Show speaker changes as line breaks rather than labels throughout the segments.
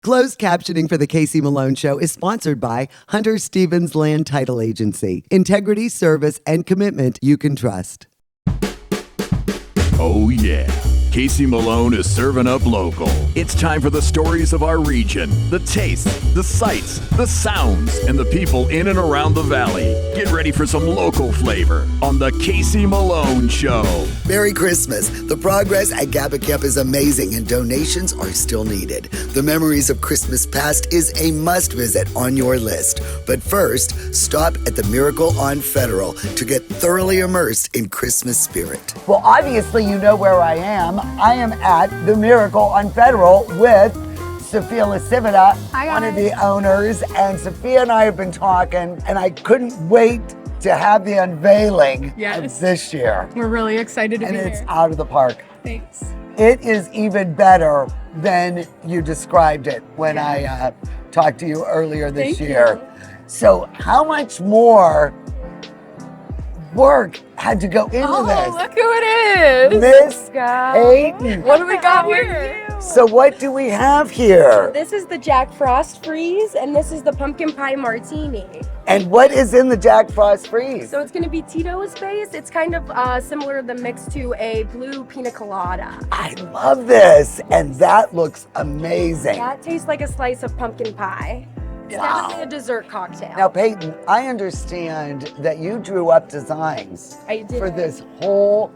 Closed captioning for the Casey Malone Show is sponsored by Hunter Stevens Land Title Agency. Integrity, service, and commitment you can trust.
Oh yeah, Casey Malone is serving up local. It's time for the stories of our region, the tastes, the sights, the sounds, and the people in and around the valley. Get ready for some local flavor on the Casey Malone Show.
Merry Christmas. The progress at Gaba Camp is amazing and donations are still needed. The Memories of Christmas Past is a must visit on your list. But first, stop at the Miracle on Federal to get thoroughly immersed in Christmas spirit.
Well, obviously you know where I am. I am at the Miracle on Federal with Sophia Lasivita, one of the owners. And Sophia and I have been talking, and I couldn't wait to have the unveiling of this year.
We're really excited to be here.
And it's out of the park.
Thanks.
It is even better than you described it when I talked to you earlier this year. So how much more work had to go into this?
Oh, look who it is.
Miss Peyton.
What do we got here?
So what do we have here?
This is the Jack Frost Freeze, and this is the Pumpkin Pie Martini.
And what is in the Jack Frost Freeze?
So it's going to be Tito's base. It's kind of similar the mix to a blue pina colada.
I love this, and that looks amazing.
That tastes like a slice of pumpkin pie. It's definitely a dessert cocktail.
Now, Peyton, I understand that you drew up designs
I did.
for this whole,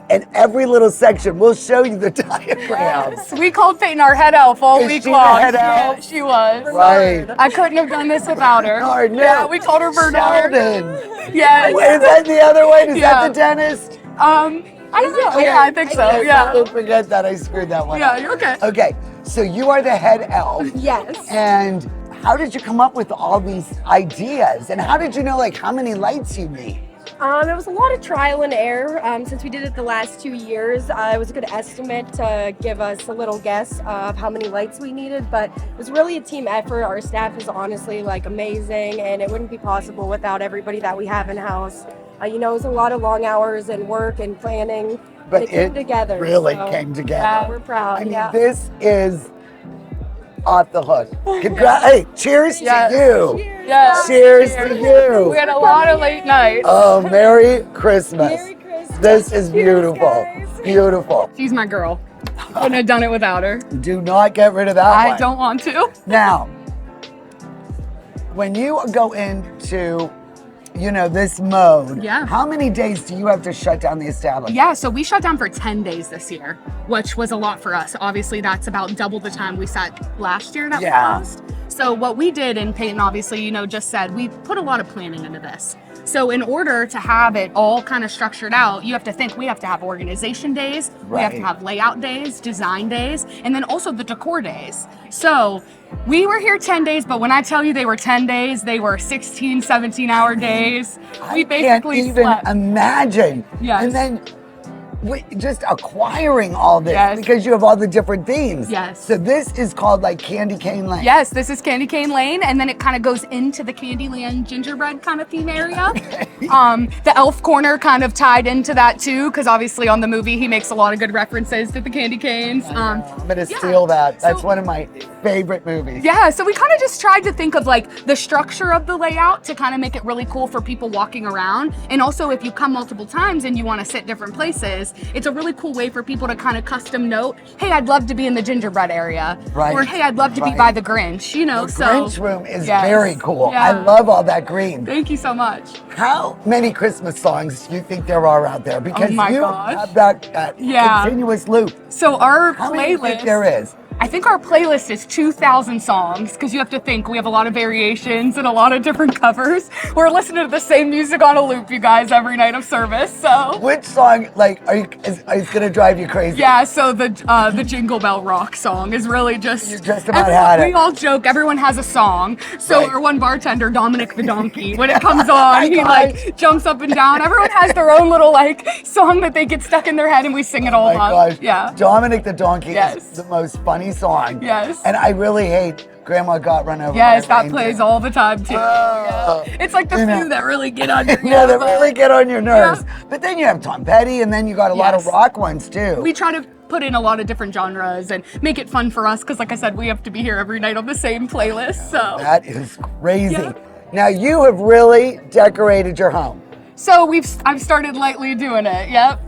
and every little section. We'll show you the diagrams.
We called Peyton our head elf all
Is
week
she
long.
the head elf?
Yeah, she was.
Right.
I couldn't have done this without her.
Bernard, no.
Yeah, we called her Bernard.
Sheldon.
Yes.
Wait, is that the other way? Is that the dentist?
I don't know. Yeah, I think so. Yeah.
Don't forget that. I screwed that one
Yeah,
up.
you're okay.
Okay, so you are the head elf.
Yes.
And how did you come up with all these ideas? And how did you know, like, how many lights you need?
It was a lot of trial and error. Since we did it the last 2 years, it was a good estimate to give us a little guess of how many lights we needed, but it was really a team effort. Our staff is honestly like amazing, and it wouldn't be possible without everybody that we have in-house. It was a lot of long hours and work and planning, but it came together.
Really came together.
Yeah, we're proud.
I mean, this is off the hook. Hey, cheers to you.
Yes.
Cheers to you.
We had a lot of late nights.
Oh, Merry Christmas.
Merry Christmas.
This is beautiful.
guys.
Beautiful.
She's my girl. Couldn't have done it without her.
Do not get rid of that
I
one.
don't want to.
Now, when you go into, this mode, how many days do you have to shut down the establishment?
Yeah, so we shut down for 10 days this year, which was a lot for us. Obviously, that's about double the time we sat last year that we closed. So what we did, and Peyton obviously, just said, we put a lot of planning into this. So in order to have it all kind of structured out, you have to think we have to have organization days, we have to have layout days, design days, and then also the decor days. So we were here 10 days, but when I tell you they were 10 days, they were 16, 17-hour days. We basically
can't even imagine.
Yes.
And then just acquiring all this because you have all the different themes.
Yes.
So this is called like Candy Cane Lane.
Yes, this is Candy Cane Lane, and then it kind of goes into the Candyland gingerbread kind of theme area. The elf corner kind of tied into that too, because obviously on the movie he makes a lot of good references to the candy canes.
I'm gonna steal that. That's one of my favorite movies.
Yeah, so we kind of just tried to think of like the structure of the layout to kind of make it really cool for people walking around. And also if you come multiple times and you want to sit different places, it's a really cool way for people to kind of custom note, hey, I'd love to be in the gingerbread area.
Right.
Or hey, I'd love to be by the Grinch,
The Grinch room is very cool.
Yeah.
I love all that green.
Thank you so much.
How many Christmas songs do you think there are out there? Because
my
you
gosh.
have that continuous loop.
So our
How many do you think
playlist,
there is?
I think our playlist is 2,000 songs, because you have to think we have a lot of variations and a lot of different covers. We're listening to the same music on a loop, you guys, every night of service. So
which song, like, is gonna drive you crazy?
yeah, so the Jingle Bell Rock song is really just.
You just about had it.
We all joke. Everyone has a song. So our one bartender, Dominic the Donkey, when it comes on, he like jumps up and down. Everyone has their own little like song that they get stuck in their head, and we sing it all
Oh my
up.
gosh.
Yeah.
Dominic the Donkey
Yes.
is the most funny song.
Yes.
And I really hate Grandma Got Run Over
Yes,
by a
that
Reindeer.
plays all the time too.
Oh.
It's like the few that really get on your
Yeah, that really get on your nerves. But then you have Tom Petty, and then you got a lot of rock ones too.
We try to put in a lot of different genres and make it fun for us because, like I said, we have to be here every night on the same playlist. So
that is crazy.
Yeah.
Now you have really decorated your home.
So I've started lightly doing it. Yep.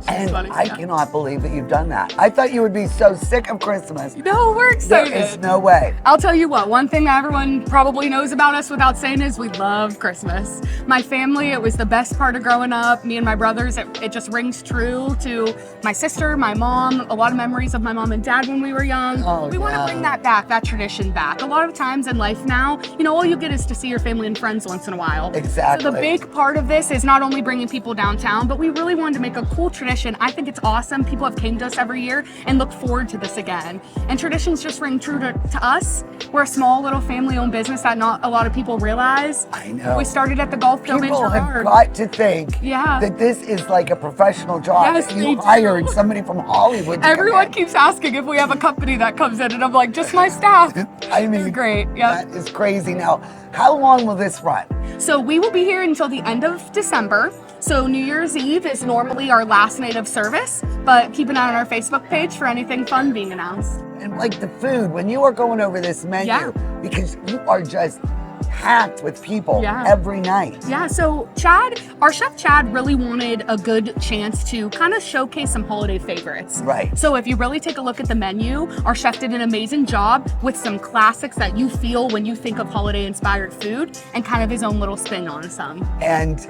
And
funny,
I cannot believe that you've done that. I thought you would be so sick of Christmas.
No, we're excited.
There is no way.
I'll tell you what, one thing that everyone probably knows about us without saying is we love Christmas. My family, it was the best part of growing up. Me and my brothers, it just rings true to my sister, my mom, a lot of memories of my mom and dad when we were young. We want to bring that back, that tradition back. A lot of times in life now, all you get is to see your family and friends once in a while.
Exactly.
So the big part of this is not only bringing people downtown, but we really wanted to make a cool tradition. I think it's awesome. People have came to us every year and look forward to this again. And traditions just ring true to us. We're a small little family-owned business that not a lot of people realize.
I know.
We started at the Golf Domain
People have
Gerard.
got to think that this is like a professional job.
Yes,
that
they
you
do.
hired somebody from Hollywood to
Everyone
come in.
keeps asking if we have a company that comes in, and I'm like, just my staff.
I mean,
It's great. Yeah.
that is crazy. Now, how long will this run?
So we will be here until the end of December. So New Year's Eve is normally our last night of service, but keep an eye on our Facebook page for anything fun being announced.
And like the food, when you are going over this menu, because you are just packed with people every night.
Yeah, so our chef Chad really wanted a good chance to kind of showcase some holiday favorites.
Right.
So if you really take a look at the menu, our chef did an amazing job with some classics that you feel when you think of holiday inspired food and kind of his own little spin on some.
And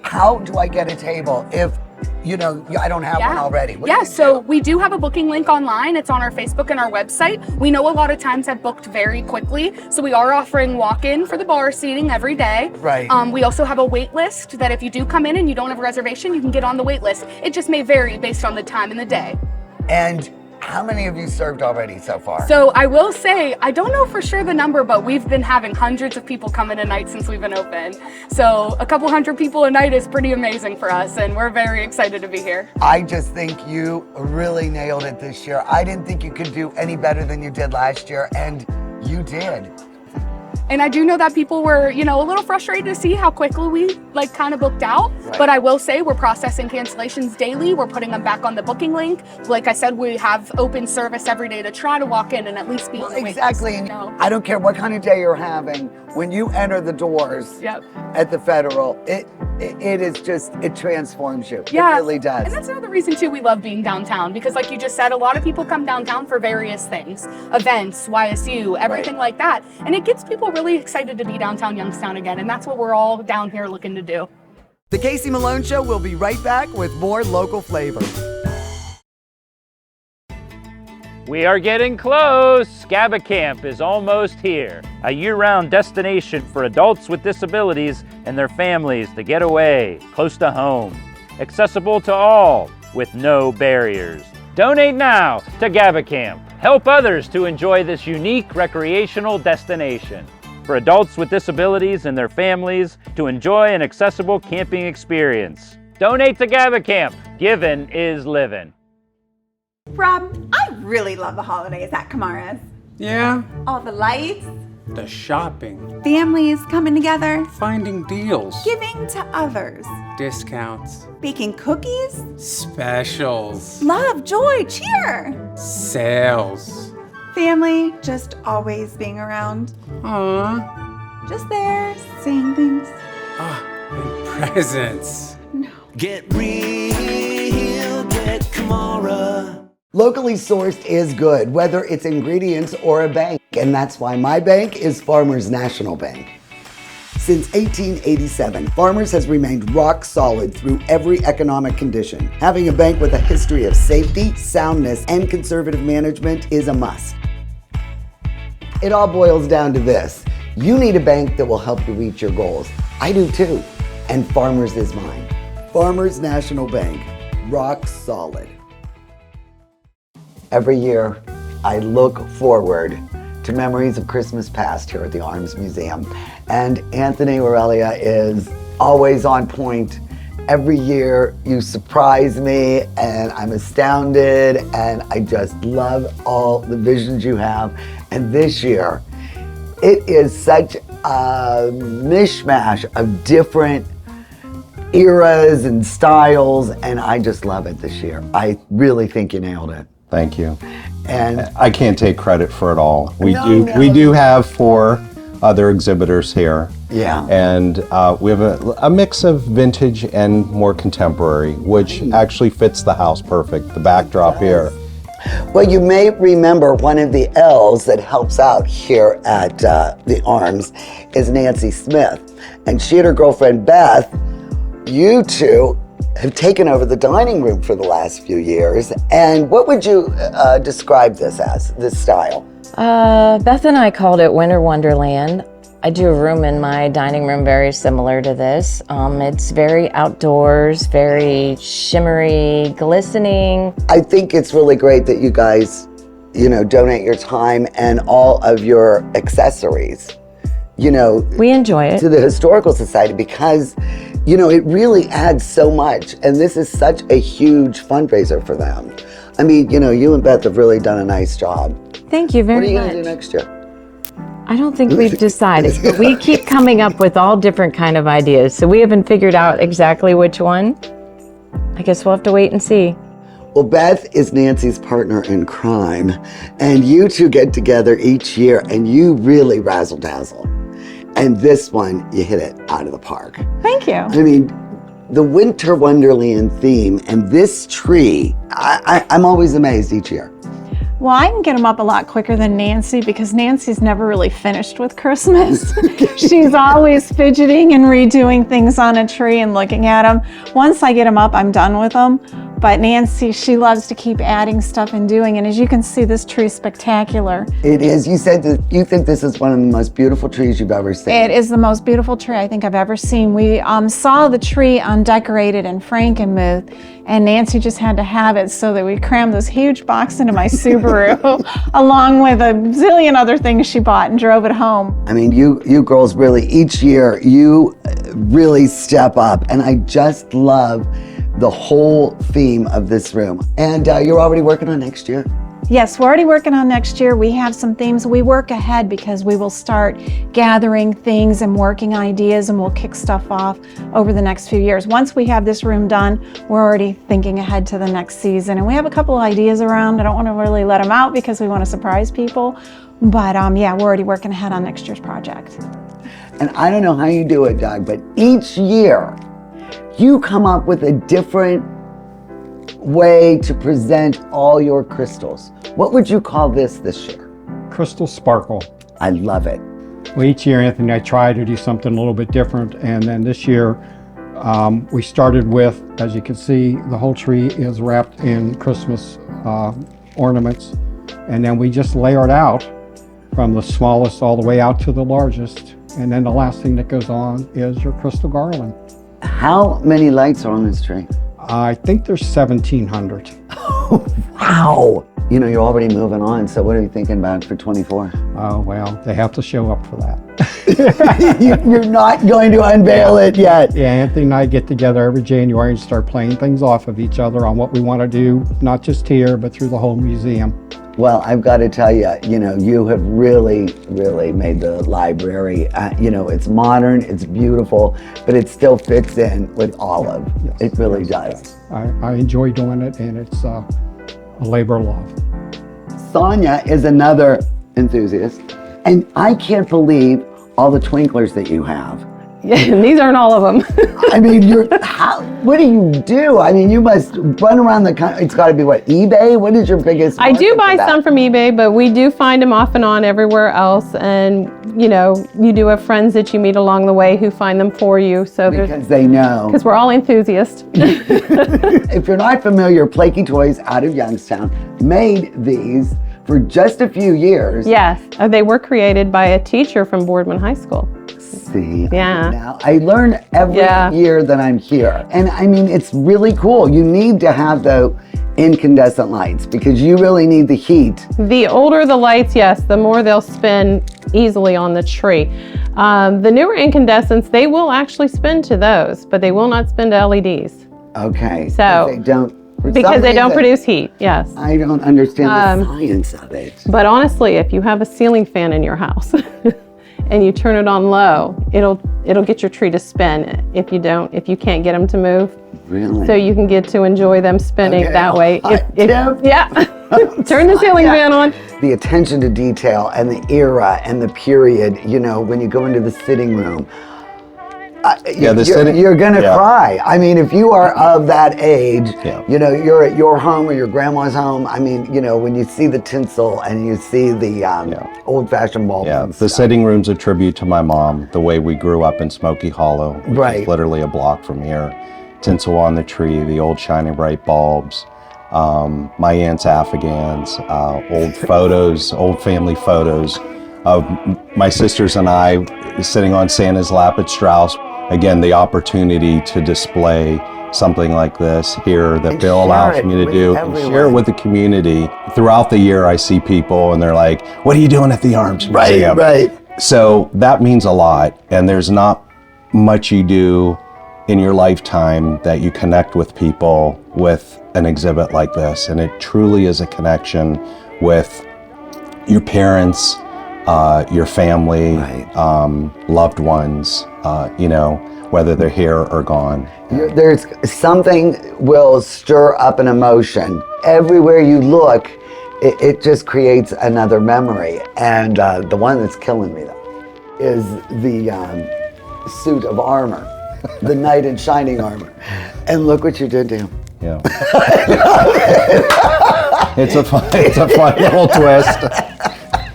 how do I get a table if I don't have one already? What do you
So
do?
we do have a booking link online. It's on our Facebook and our website. We know a lot of times have booked very quickly, so we are offering walk-in for the bar seating every day.
Right.
We also have a wait list that if you do come in and you don't have a reservation, you can get on the wait list. It just may vary based on the time in the day.
And how many have you served already so far?
So I will say, I don't know for sure the number, but we've been having hundreds of people come in a night since we've been open. So a couple hundred people a night is pretty amazing for us, and we're very excited to be here.
I just think you really nailed it this year. I didn't think you could do any better than you did last year, and you did.
And I do know that people were, a little frustrated to see how quickly we kind of booked out.
Right.
But I will say we're processing cancellations daily. We're putting them back on the booking link. Like I said, we have open service every day to try to walk in and at least be on the wait list.
Exactly. And I don't care what kind of day you're having. When you enter the doors at the Federal, it transforms you.
Yeah.
It really does.
And that's another reason too we love being downtown, because like you just said, a lot of people come downtown for various things, events, YSU, everything like that. And it gets people really excited to be downtown Youngstown again. And that's what we're all down here looking to do.
The Casey Malone Show will be right back with more local flavor.
We are getting close. Scabbard Camp is almost here. A year-round destination for adults with disabilities and their families to get away, close to home. Accessible to all, with no barriers. Donate now to Scabbard Camp. Help others to enjoy this unique recreational destination. For adults with disabilities and their families to enjoy an accessible camping experience. Donate to Scabbard Camp. Giving is living.
Rob, I really love the holidays at Kamara's.
Yeah,
All the lights,
the shopping,
families coming together,
finding deals,
giving to others,
discounts,
baking cookies,
specials,
love, joy, cheer.
sales.
Family just always being around,
Aww.
just there saying things.
And presents.
Get real, get Kamara.
Locally sourced is good, whether it's ingredients or a bank, and that's why my bank is Farmers National Bank. Since 1887, Farmers has remained rock solid through every economic condition. Having a bank with a history of safety, soundness, and conservative management is a must. It all boils down to this. You need a bank that will help you reach your goals. I do too, and Farmers is mine. Farmers National Bank, rock solid. Every year, I look forward to memories of Christmas past here at the Arms Museum. And Anthony Aurelia is always on point. Every year you surprise me and I'm astounded, and I just love all the visions you have. And this year, it is such a mishmash of different
eras and styles, and I just love it this year. I really think you nailed it.
Thank you.
And
I can't take credit for it all. We
No.
we do have 4 other exhibitors here.
Yeah.
And we have a mix of vintage and more contemporary, which actually fits the house perfect, the backdrop here.
Well, you may remember one of the L's that helps out here at the Arms is Nancy Smith. And she and her girlfriend Beth, you two have taken over the dining room for the last few years. And what would you describe this as, this style?
Beth and I called it Winter Wonderland. I do a room in my dining room very similar to this. It's very outdoors, very shimmery, glistening.
I think it's really great that you guys, donate your time and all of your accessories,
We enjoy it.
to the Historical Society because, it really adds so much. And this is such a huge fundraiser for them. I mean, you and Beth have really done a nice job.
Thank you
What are
very
you
much.
going to do next year?
I don't think we've decided, but we keep coming up with all different kind of ideas. So we haven't figured out exactly which one. I guess we'll have to wait and see.
Well, Beth is Nancy's partner in crime, and you two get together each year and you really razzle dazzle. And this one, you hit it out of the park.
Thank you.
I mean, the Winter Wonderland theme and this tree, I'm always amazed each year.
Well, I can get them up a lot quicker than Nancy because Nancy's never really finished with Christmas. She's always fidgeting and redoing things on a tree and looking at them. Once I get them up, I'm done with them. But Nancy, she loves to keep adding stuff and doing. And as you can see, this tree's spectacular.
It is. You said that you think this is one of the most beautiful trees you've ever seen.
It is the most beautiful tree I think I've ever seen. We saw the tree undecorated in Frankenmuth, and Nancy just had to have it so that we crammed this huge box into my Subaru, along with a zillion other things she bought, and drove it home.
I mean, you girls really, each year, you really step up, and I just love the whole theme of this room. And you're already working on next year.
Yes, we're already working on next year. We have some themes. We work ahead because we will start gathering things and working ideas, and we'll kick stuff off over the next few years. Once we have this room done, we're already thinking ahead to the next season. And we have a couple of ideas around. I don't want to really let them out because we want to surprise people. But yeah, we're already working ahead on next year's project.
And I don't know how you do it, Doug, but each year you come up with a different way to present all your crystals. What would you call this year?
Crystal Sparkle.
I love it.
Well, each year, Anthony, I try to do something a little bit different. And then this year, we started with, as you can see, the whole tree is wrapped in Christmas ornaments. And then we just layer it out from the smallest all the way out to the largest. And then the last thing that goes on is your crystal garland.
How many lights are on this tree?
I think there's 1,700.
Wow. You're already moving on. So what are you thinking about for 24?
Oh, well, they have to show up for that.
You're not going to unveil it yet.
Yeah, Anthony and I get together every January and start playing things off of each other on what we want to do, not just here, but through the whole museum.
Well, I've got to tell you, you have really, really made the library, it's modern, it's beautiful, but it still fits in with Olive. Yes, it really does.
I enjoy doing it, and it's a labor of love.
Sonia is another enthusiast, and I can't believe all the twinklers that you have.
Yeah, these aren't all of them.
I mean, what do you do? I mean, you must run around the country. It's got to be what, eBay? What is your biggest
I do
market
buy
for that?
some from eBay, but we do find them off and on everywhere else. And, you do have friends that you meet along the way who find them for you. So
because they know.
Because we're all enthusiasts.
If you're not familiar, Plaky Toys out of Youngstown made these for just a few years.
Yes, they were created by a teacher from Boardman High School.
See,
yeah.
Now I learn every year that I'm here. And I mean, it's really cool. You need to have the incandescent lights because you really need the heat.
The older the lights, yes, the more they'll spin easily on the tree. The newer incandescents, they will actually spin to those, but they will not spin to LEDs.
Okay.
So
they don't.
Because they don't produce heat, yes.
I don't understand the science of it.
But honestly, if you have a ceiling fan in your house, and you turn it on low, it'll get your tree to spin if you can't get them to move.
Really?
So you can get to enjoy them spinning that way.
Yeah.
Turn the ceiling fan on.
The attention to detail and the era and the period, you know, when you go into the sitting room, you're gonna cry. I mean, if you are of that age, you know, you're at your home or your grandma's home. I mean, you know, when you see the tinsel and you see the old-fashioned bulbs.
Yeah, the sitting room's a tribute to my mom, the way we grew up in Smoky Hollow, which is literally a block from here. Tinsel on the tree, the old shining bright bulbs, my aunt's Afghans, old photos, old family photos of my sisters and I sitting on Santa's lap at Strauss. Again, the opportunity to display something like this here that Bill allows me to do and share it with the community. Throughout the year, I see people and they're like, what are you doing at the Arms Museum?
Right.
So that means a lot, and there's not much you do in your lifetime that you connect with people with an exhibit like this, and it truly is a connection with your parents, your family, loved ones, you know, whether they're here or gone.
There's something will stir up an emotion. Everywhere you look, it just creates another memory. And the one that's killing me though is the suit of armor, the knight in shining armor. And look what you did to him.
Yeah. It's a fun little twist.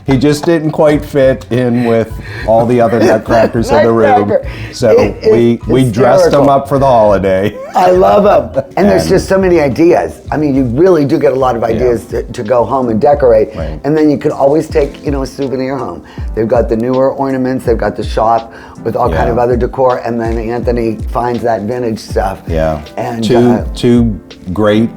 He just didn't quite fit in with all the other nutcrackers in the room. So we dressed him up for the holiday.
I love them. And there's just so many ideas. I mean, you really do get a lot of ideas to go home and decorate.
Right.
And then you can always take, you know, a souvenir home. They've got the newer ornaments, they've got the shop with all kind of other decor, and then Anthony finds that vintage stuff.
Yeah.
And
two great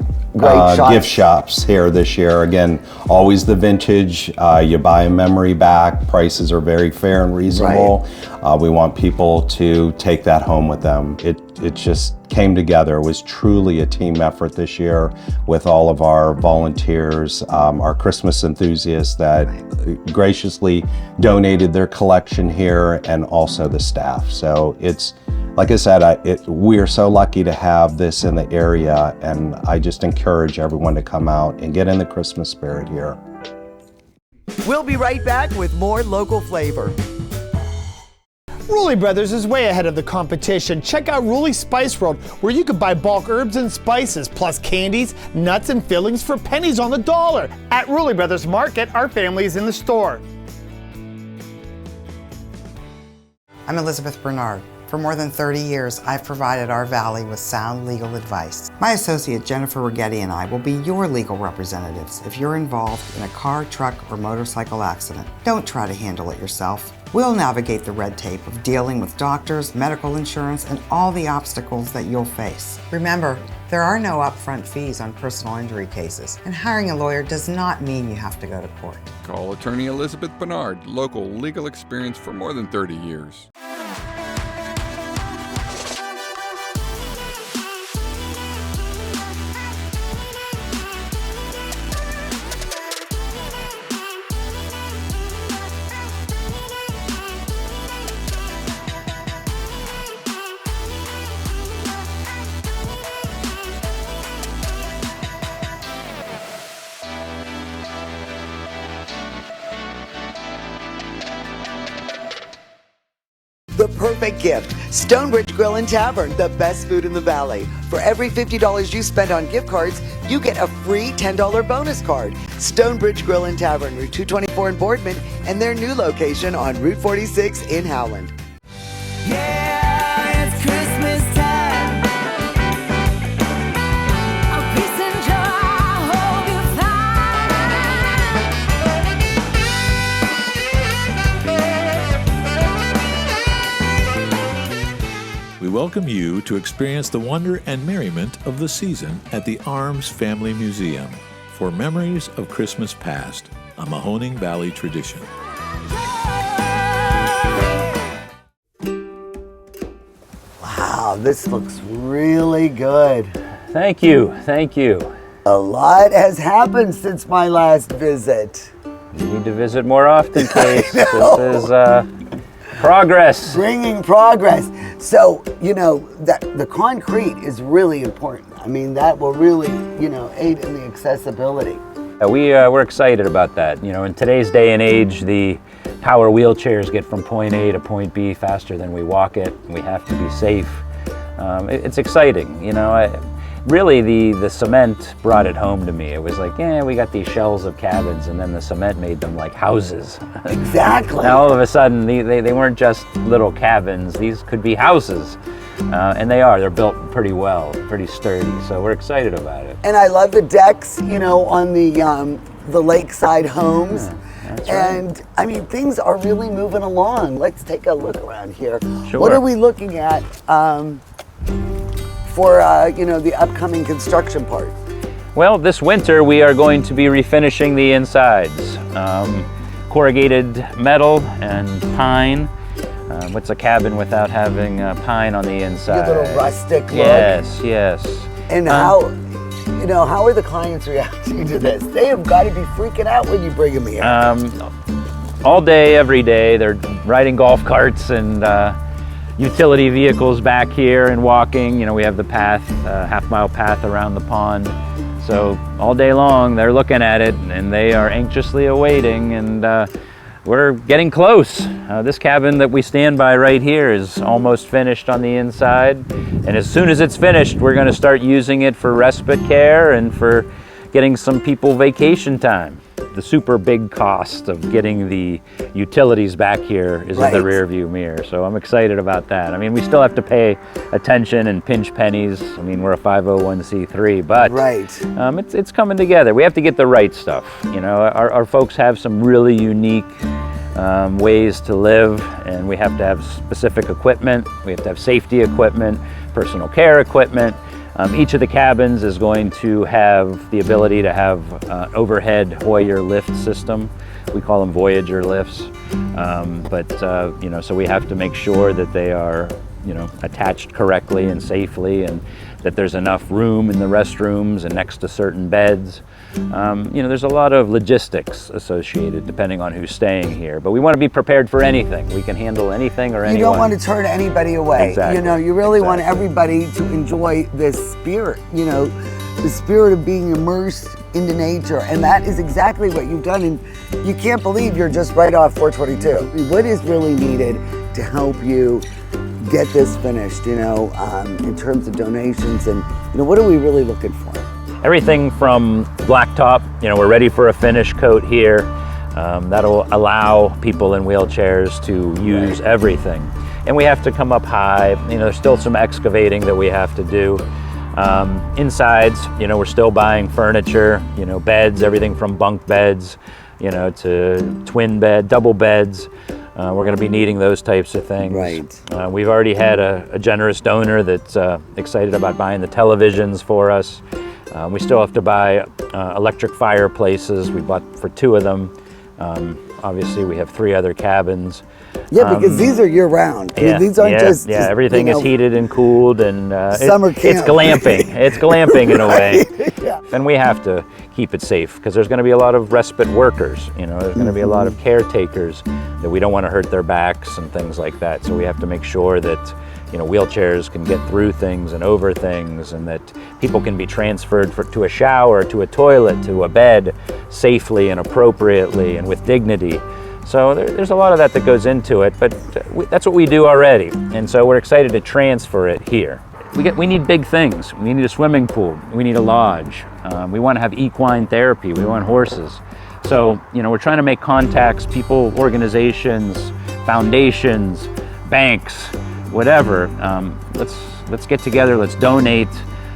gift shops here this year. Again, always the vintage. You buy a memory back. Prices are very fair and reasonable. We want people to take that home with them. It just came together. It was truly a team effort this year with all of our volunteers, our Christmas enthusiasts that graciously donated their collection here, and also the staff. So it's, like I said, we are so lucky to have this in the area, and I just encourage everyone to come out and get in the Christmas spirit here.
We'll be right back with more local flavor.
Rulli Brothers is way ahead of the competition. Check out Rulli Spice World, where you can buy bulk herbs and spices, plus candies, nuts, and fillings for pennies on the dollar. At Rulli Brothers Market, our family is in the store.
I'm Elizabeth Bernard. For more than 30 years, I've provided our Valley with sound legal advice. My associate Jennifer Rigetti and I will be your legal representatives if you're involved in a car, truck, or motorcycle accident. Don't try to handle it yourself. We'll navigate the red tape of dealing with doctors, medical insurance, and all the obstacles that you'll face. Remember, there are no upfront fees on personal injury cases, and hiring a lawyer does not mean you have to go to court.
Call attorney Elizabeth Bernard, local legal experience for more than 30 years.
The perfect gift. Stonebridge Grill and Tavern, the best food in the valley. For every $50 you spend on gift cards, you get a free $10 bonus card. Stonebridge Grill and Tavern, Route 224 in Boardman, and their new location on Route 46 in Howland.
Yeah, it's Christmas time. Of peace and joy, I hope you find.
We welcome you to experience the wonder and merriment of the season at the Arms Family Museum for memories of Christmas past, a Mahoning Valley tradition.
Wow, this looks really good.
Thank you, thank you.
A lot has happened since my last visit.
You need to visit more often, Case. This is progress.
Bringing progress. So, you know, that the concrete is really important. I mean, that will really, you know, aid in the accessibility.
We're excited about that. You know, in today's day and age, the power wheelchairs get from point A to point B faster than we walk it. We have to be safe. It's exciting, you know. Really, the cement brought it home to me. It was like, yeah, we got these shells of cabins, and then the cement made them like houses.
Exactly.
Now all of a sudden, they weren't just little cabins. These could be houses. And they are. They're built pretty well, pretty sturdy. So we're excited about it.
And I love the decks, you know, on the lakeside homes.
That's
and
right.
I mean, things are really moving along. Let's take a look around here.
Sure.
What are we looking at for, you know, the upcoming construction part?
Well, this winter we are going to be refinishing the insides. Corrugated metal and pine. What's a cabin without having pine on the inside?
Your little rustic look.
Yes, yes.
And how, you know, how are the clients reacting to this? They have got to be freaking out when you bring them here.
All day, every day, they're riding golf carts and utility vehicles back here and walking. You know, we have the path, half-mile path around the pond. So all day long, they're looking at it and they are anxiously awaiting, and we're getting close. This cabin that we stand by right here is almost finished on the inside. And as soon as it's finished, we're gonna start using it for respite care and for getting some people vacation time. The super big cost of getting the utilities back here is in the rear view mirror. So I'm excited about that. I mean, we still have to pay attention and pinch pennies. I mean, we're a 501c3, but it's coming together. We have to get the right stuff. You know, our folks have some really unique ways to live, and we have to have specific equipment. We have to have safety equipment, personal care equipment. Each of the cabins is going to have the ability to have overhead Hoyer lift system. We call them Voyager lifts. You know, so we have to make sure that they are, you know, attached correctly and safely, and that there's enough room in the restrooms and next to certain beds. You know, there's a lot of logistics associated depending on who's staying here, but we want to be prepared for anything. We can handle anything or anyone.
You don't want to turn anybody away.
Exactly.
You know, you really want everybody to enjoy this spirit, you know, the spirit of being immersed into nature. And that is exactly what you've done. And you can't believe you're just right off 422. What is really needed to help you get this finished, you know, in terms of donations, and, you know, what are we really looking for?
Everything from blacktop, you know, we're ready for a finish coat here. That'll allow people in wheelchairs to use everything. And we have to come up high. You know, there's still some excavating that we have to do. Insides, you know, we're still buying furniture, you know, beds, everything from bunk beds, you know, to twin bed, double beds. We're going to be needing those types of things.
Right.
We've already had a generous donor that's excited about buying the televisions for us. We still have to buy electric fireplaces. We bought for 2 of them. Obviously, we have 3 other cabins.
Yeah, because these are year-round. I mean, these aren't just
everything is heated and cooled, and
summer camp.
It's glamping. It's glamping in a way. And we have to keep it safe because there's going to be a lot of respite workers. You know, there's going to be a lot of caretakers that we don't want to hurt their backs and things like that. So we have to make sure that, you know, wheelchairs can get through things and over things, and that people can be transferred to a shower, to a toilet, to a bed safely and appropriately and with dignity. So there's a lot of that goes into it, but that's what we do already. And so we're excited to transfer it here. We need big things. We need a swimming pool. We need a lodge. We want to have equine therapy. We want horses. So, you know, we're trying to make contacts, people, organizations, foundations, banks, whatever. Let's get together. Let's donate.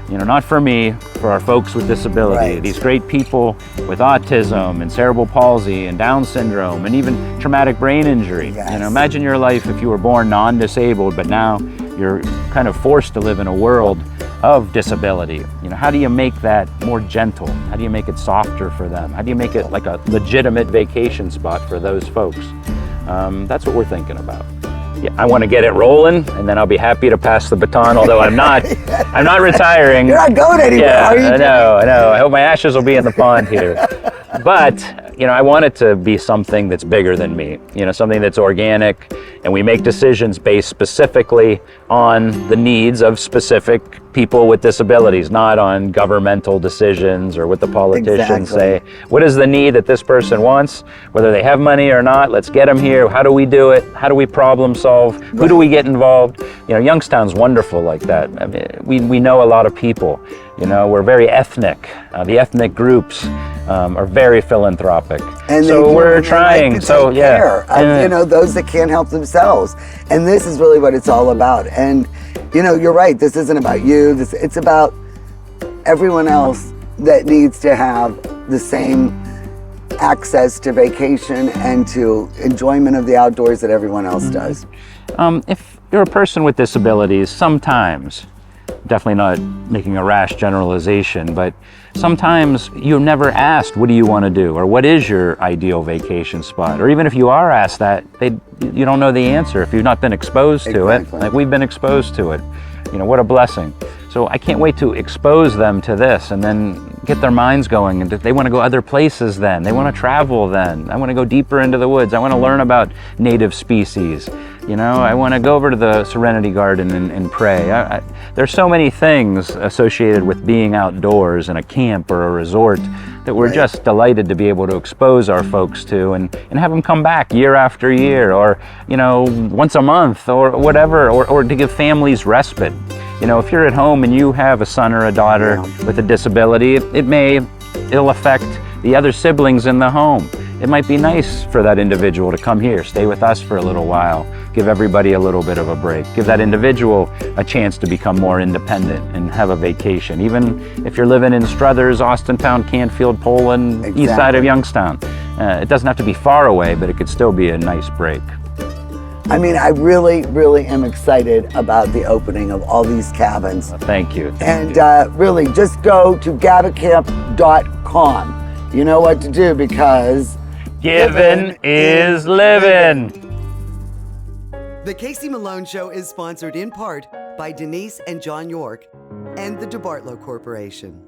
You know, not for me, for our folks with disability. These great people with autism and cerebral palsy and Down syndrome and even traumatic brain injury. You know, imagine your life if you were born non-disabled, but now you're kind of forced to live in a world of disability. You know, how do you make that more gentle? How do you make it softer for them? How do you make it like a legitimate vacation spot for those folks? That's what we're thinking about. Yeah, I want to get it rolling, and then I'll be happy to pass the baton, although I'm not retiring.
You're not going anywhere,
yeah,
are you?
I know. I hope my ashes will be in the pond here. But, you know, I want it to be something that's bigger than me, you know, something that's organic, and we make decisions based specifically on the needs of specific people with disabilities, not on governmental decisions or what the politicians say. What is the need that this person wants, whether they have money or not? Let's get them here. How do we do it? How do we problem solve? Who do we get involved? You know, Youngstown's wonderful like that. I mean, we know a lot of people. You know, we're very ethnic. The ethnic groups are very philanthropic.
And
so we're trying.
Like to
so
take
yeah,
care of, you know, those that can't help themselves. And this is really what it's all about. And you know, you're right. This isn't about you. It's about everyone else that needs to have the same access to vacation and to enjoyment of the outdoors that everyone else does.
If you're a person with disabilities, sometimes, definitely not making a rash generalization, but sometimes you're never asked, what do you want to do? Or what is your ideal vacation spot? Or even if you are asked that, you don't know the answer if you've not been exposed to it. Like we've been exposed to it. You know, what a blessing. So I can't wait to expose them to this and then get their minds going. And if they want to go other places then, they want to travel then. I want to go deeper into the woods. I want to learn about native species. You know, I want to go over to the Serenity Garden and pray. There's so many things associated with being outdoors in a camp or a resort that we're just delighted to be able to expose our folks to and have them come back year after year, or, you know, once a month or whatever, or to give families respite. You know, if you're at home and you have a son or a daughter with a disability, it'll affect the other siblings in the home. It might be nice for that individual to come here, stay with us for a little while, give everybody a little bit of a break, give that individual a chance to become more independent and have a vacation. Even if you're living in Struthers, Austintown, Canfield, Poland, east side of Youngstown. It doesn't have to be far away, but it could still be a nice break.
I mean, I really, really am excited about the opening of all these cabins.
Thank you.
And really, just go to gabacamp.com. You know what to do, because
giving is living.
The Casey Malone Show is sponsored in part by Denise and John York and the DeBartolo Corporation.